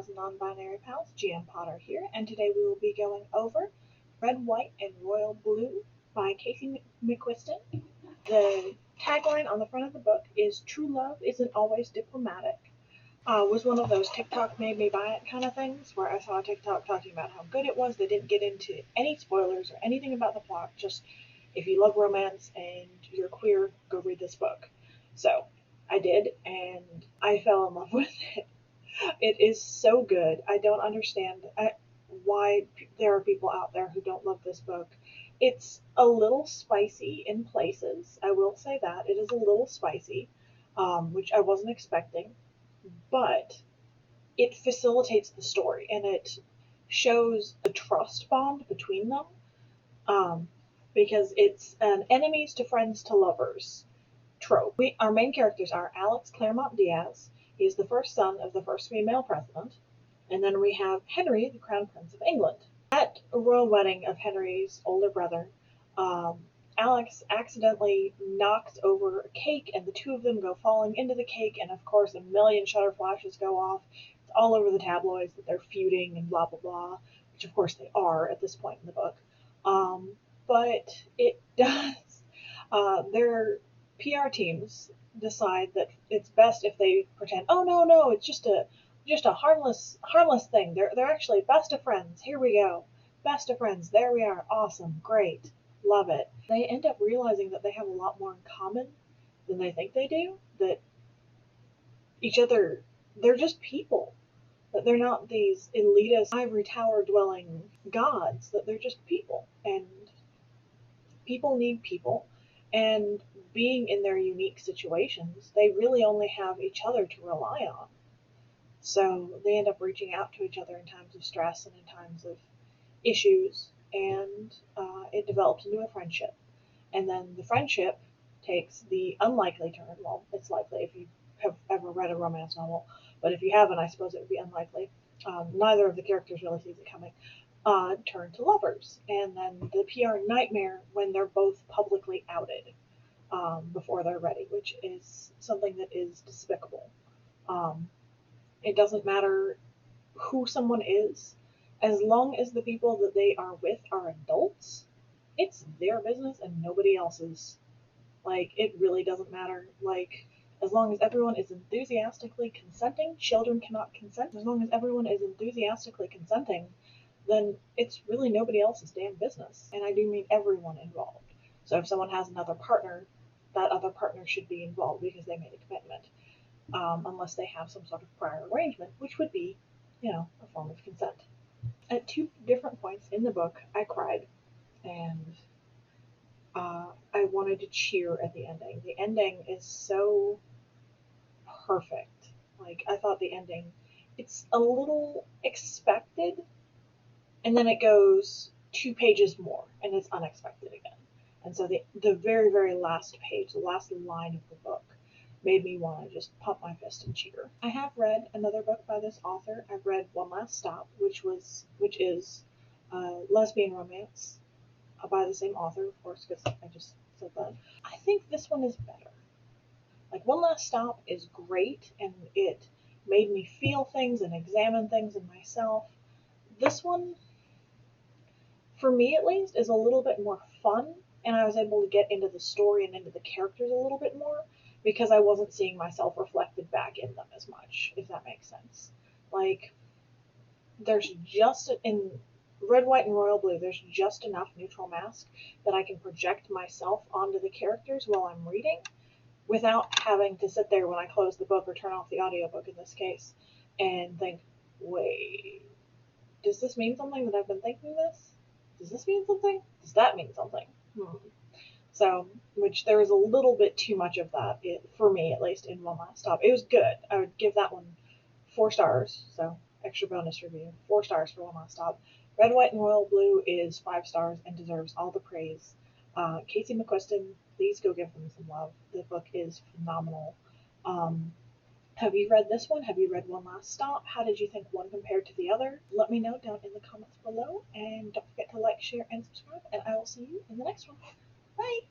pals and non-binary pals, GM Potter here, and today we will be going over Red, White, and Royal Blue by Casey McQuiston. The tagline on the front of the book is "True love isn't always diplomatic." Was one of those TikTok made me buy it kind of things where I saw a TikTok talking about how good it was. They didn't get into any spoilers or anything about the plot, just if you love romance and you're queer, go read this book. So I did, and I fell in love with it. It is so good. I don't understand why there are people out there who don't love this book. It's a little spicy in places. I will say that. It is a little spicy, which I wasn't expecting, but it facilitates the story and it shows the trust bond between them, um, because it's an enemies to friends to lovers trope. Our main characters are Alex Claremont Diaz. He is the first son of the first female president. And then we have Henry, the Crown Prince of England. At a royal wedding of Henry's older brother, Alex accidentally knocks over a cake, and the two of them go falling into the cake, and of course a million shutter flashes go off. It's all over the tabloids that they're feuding and blah blah blah, which of course they are at this point in the book. But it does. Their PR teams decide that it's best if they pretend, oh no, it's just a harmless thing. They're actually best of friends. Here we go. Best of friends. There we are. Awesome. Great. Love it. They end up realizing that they have a lot more in common than they think they do. That each other, they're just people. That they're not these elitist ivory tower dwelling gods. That they're just people. And people need people. And being in their unique situations, they really only have each other to rely on. So they end up reaching out to each other in times of stress and in times of issues, and it develops into a friendship. And then the friendship takes the unlikely turn. Well, it's likely if you have ever read a romance novel, but if you haven't, I suppose it would be unlikely. Neither of the characters really sees it coming. Turn to lovers, and then the PR nightmare when they're both publicly outed before they're ready, which is something that is despicable. It doesn't matter who someone is, as long as the people that they are with are adults, it's their business and nobody else's. Like, it really doesn't matter. Like, as long as everyone is enthusiastically consenting, children cannot consent. As long as everyone is enthusiastically consenting, then it's really nobody else's damn business. And I do mean everyone involved. So if someone has another partner, that other partner should be involved because they made a commitment. Unless they have some sort of prior arrangement, which would be, a form of consent. At two different points in the book, I cried, and I wanted to cheer at the ending. The ending is so perfect. Like, I thought the ending, it's a little expected, and then it goes 2 pages more, and it's unexpected again. And so the very, very last page, the last line of the book, made me want to just pump my fist and cheer. I have read another book by this author. I've read One Last Stop, which is lesbian romance by the same author, of course, because I just said that. I think this one is better. Like, One Last Stop is great, and it made me feel things and examine things in myself. This one, for me at least, is a little bit more fun, and I was able to get into the story and into the characters a little bit more, because I wasn't seeing myself reflected back in them as much, if that makes sense. Like, there's just, in Red, White, and Royal Blue, there's just enough neutral mask that I can project myself onto the characters while I'm reading, without having to sit there when I close the book, or turn off the audiobook in this case, and think, wait, does this mean something that I've been thinking this? Does this mean something? Does that mean something? So, which there was a little bit too much of that, for me at least, in One Last Stop. It was good. I would give that one 4 stars, so extra bonus review. 4 stars for One Last Stop. Red, White, and Royal Blue is 5 stars and deserves all the praise. Casey McQuiston, please go give them some love. The book is phenomenal. Have you read this one? Have you read One Last Stop? How did you think one compared to the other? Let me know down in the comments below, and don't forget to like, share, and subscribe, and I will see you in the next one. Bye!